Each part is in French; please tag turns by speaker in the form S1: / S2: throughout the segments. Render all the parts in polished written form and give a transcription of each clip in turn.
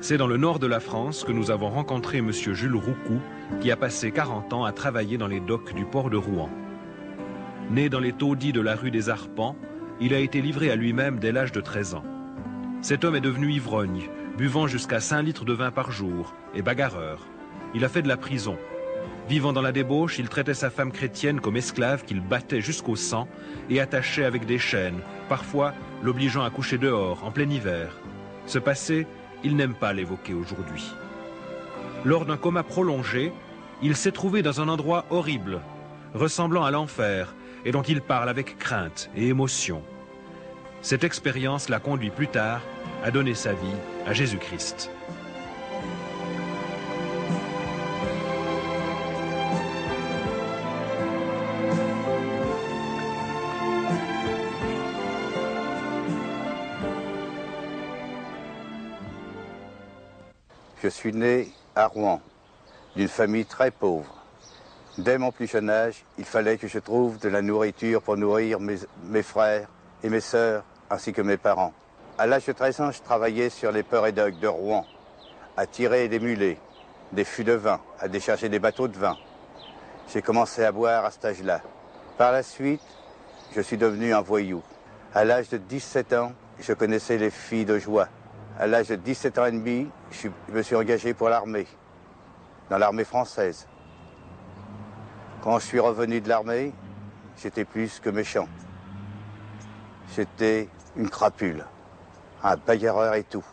S1: C'est dans le nord de la France que nous avons rencontré M. Jules Roucou, qui a passé 40 ans à travailler dans les docks du port de Rouen. Né dans les taudis de la rue des Arpents, il a été livré à lui-même dès l'âge de 13 ans. Cet homme est devenu ivrogne, buvant jusqu'à 5 litres de vin par jour, et bagarreur. Il a fait de la prison. Vivant dans la débauche, il traitait sa femme chrétienne comme esclave qu'il battait jusqu'au sang et attachait avec des chaînes, parfois l'obligeant à coucher dehors, en plein hiver. Ce passé, il n'aime pas l'évoquer aujourd'hui. Lors d'un coma prolongé, il s'est trouvé dans un endroit horrible, ressemblant à l'enfer, et dont il parle avec crainte et émotion. Cette expérience l'a conduit plus tard à donner sa vie à Jésus-Christ.
S2: Je suis né à Rouen, d'une famille très pauvre. Dès mon plus jeune âge, il fallait que je trouve de la nourriture pour nourrir mes frères et mes sœurs, ainsi que mes parents. À l'âge de 13 ans, je travaillais sur les ports et docks de Rouen, à tirer des mulets, des fûts de vin, à décharger des bateaux de vin. J'ai commencé à boire à cet âge-là. Par la suite, je suis devenu un voyou. À l'âge de 17 ans, je connaissais les filles de joie. À l'âge de 17 ans et demi, je me suis engagé pour l'armée, dans l'armée française. Quand je suis revenu de l'armée, j'étais plus que méchant. J'étais une crapule, un bagarreur et tout.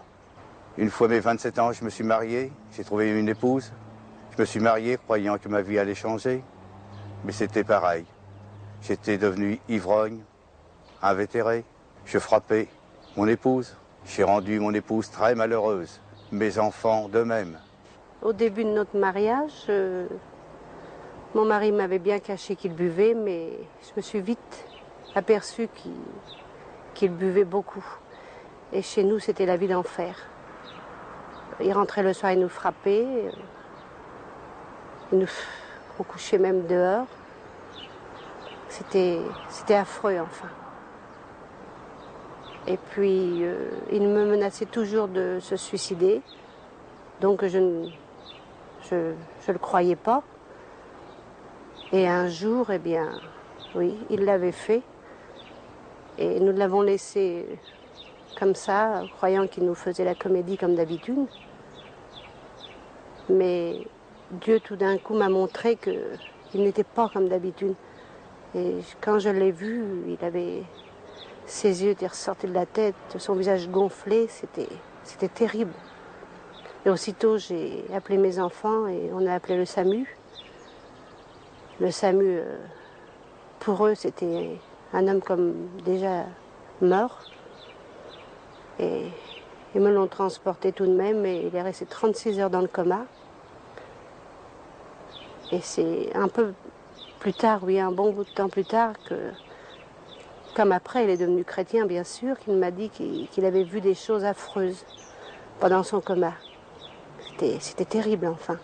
S2: Une fois mes 27 ans, je me suis marié, j'ai trouvé une épouse. Je me suis marié croyant que ma vie allait changer, mais c'était pareil. J'étais devenu ivrogne, invétéré, je frappais mon épouse. J'ai rendu mon épouse très malheureuse, mes enfants de même.
S3: Au début de notre mariage, mon mari m'avait bien caché qu'il buvait, mais je me suis vite aperçue qu'il buvait beaucoup. Et chez nous, c'était la vie d'enfer. Il rentrait le soir, il nous frappait, on couchait même dehors. C'était affreux, enfin. Et puis, il me menaçait toujours de se suicider. Donc, je le croyais pas. Et un jour, eh bien, oui, il l'avait fait. Et nous l'avons laissé comme ça, croyant qu'il nous faisait la comédie comme d'habitude. Mais Dieu, tout d'un coup, m'a montré qu'il n'était pas comme d'habitude. Et quand je l'ai vu, ses yeux étaient ressortis de la tête, son visage gonflé, c'était terrible. Et aussitôt, j'ai appelé mes enfants et on a appelé le SAMU. Le SAMU, pour eux, c'était un homme comme déjà mort. Et ils me l'ont transporté tout de même et il est resté 36 heures dans le coma. Et c'est un peu plus tard, oui, un bon bout de temps plus tard, comme après il est devenu chrétien, bien sûr, qu'il m'a dit qu'il avait vu des choses affreuses pendant son coma. C'était terrible, enfin.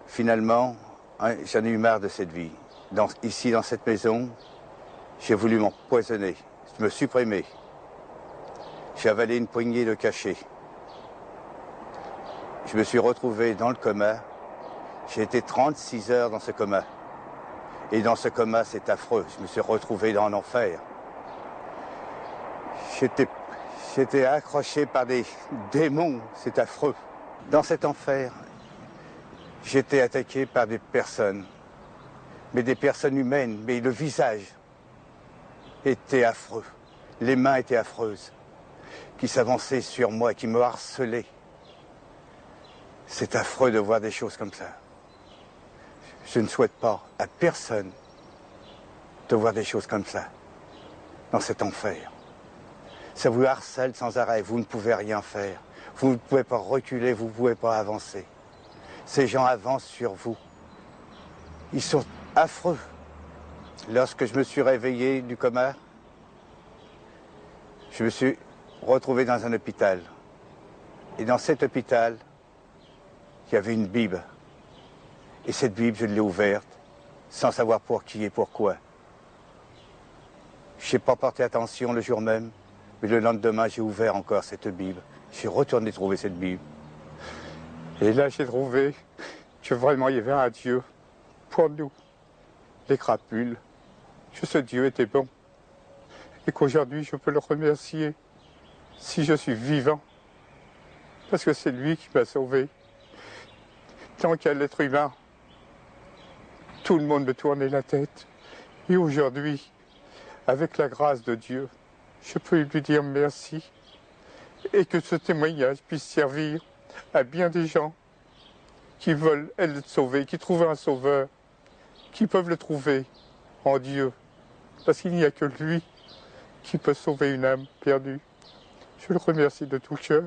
S2: Finalement, j'en ai eu marre de cette vie. Ici, dans cette maison, j'ai voulu m'empoisonner, me supprimer. J'ai avalé une poignée de cachets. Je me suis retrouvé dans le coma. J'ai été 36 heures dans ce coma. Et dans ce coma, c'est affreux. Je me suis retrouvé dans l'enfer. J'étais accroché par des démons. C'est affreux. Dans cet enfer, j'étais attaqué par des personnes. Mais des personnes humaines. Mais le visage était affreux. Les mains étaient affreuses. Qui s'avançaient sur moi, qui me harcelaient. C'est affreux de voir des choses comme ça. Je ne souhaite pas à personne de voir des choses comme ça, dans cet enfer. Ça vous harcèle sans arrêt, vous ne pouvez rien faire. Vous ne pouvez pas reculer, vous ne pouvez pas avancer. Ces gens avancent sur vous. Ils sont affreux. Lorsque je me suis réveillé du coma, je me suis retrouvé dans un hôpital. Et dans cet hôpital, il y avait une Bible. Et cette Bible, je l'ai ouverte, sans savoir pour qui et pourquoi. Je n'ai pas porté attention le jour même, mais le lendemain, j'ai ouvert encore cette Bible. J'ai retourné trouver cette Bible.
S4: Et là, j'ai trouvé que vraiment il y avait un Dieu pour nous, les crapules, que ce Dieu était bon. Et qu'aujourd'hui, je peux le remercier si je suis vivant. Parce que c'est lui qui m'a sauvé. Tant qu'à l'être humain, tout le monde me tournait la tête. Et aujourd'hui, avec la grâce de Dieu, je peux lui dire merci. Et que ce témoignage puisse servir à bien des gens qui veulent être sauvés, qui trouvent un sauveur, qui peuvent le trouver en Dieu. Parce qu'il n'y a que lui qui peut sauver une âme perdue. Je le remercie de tout cœur.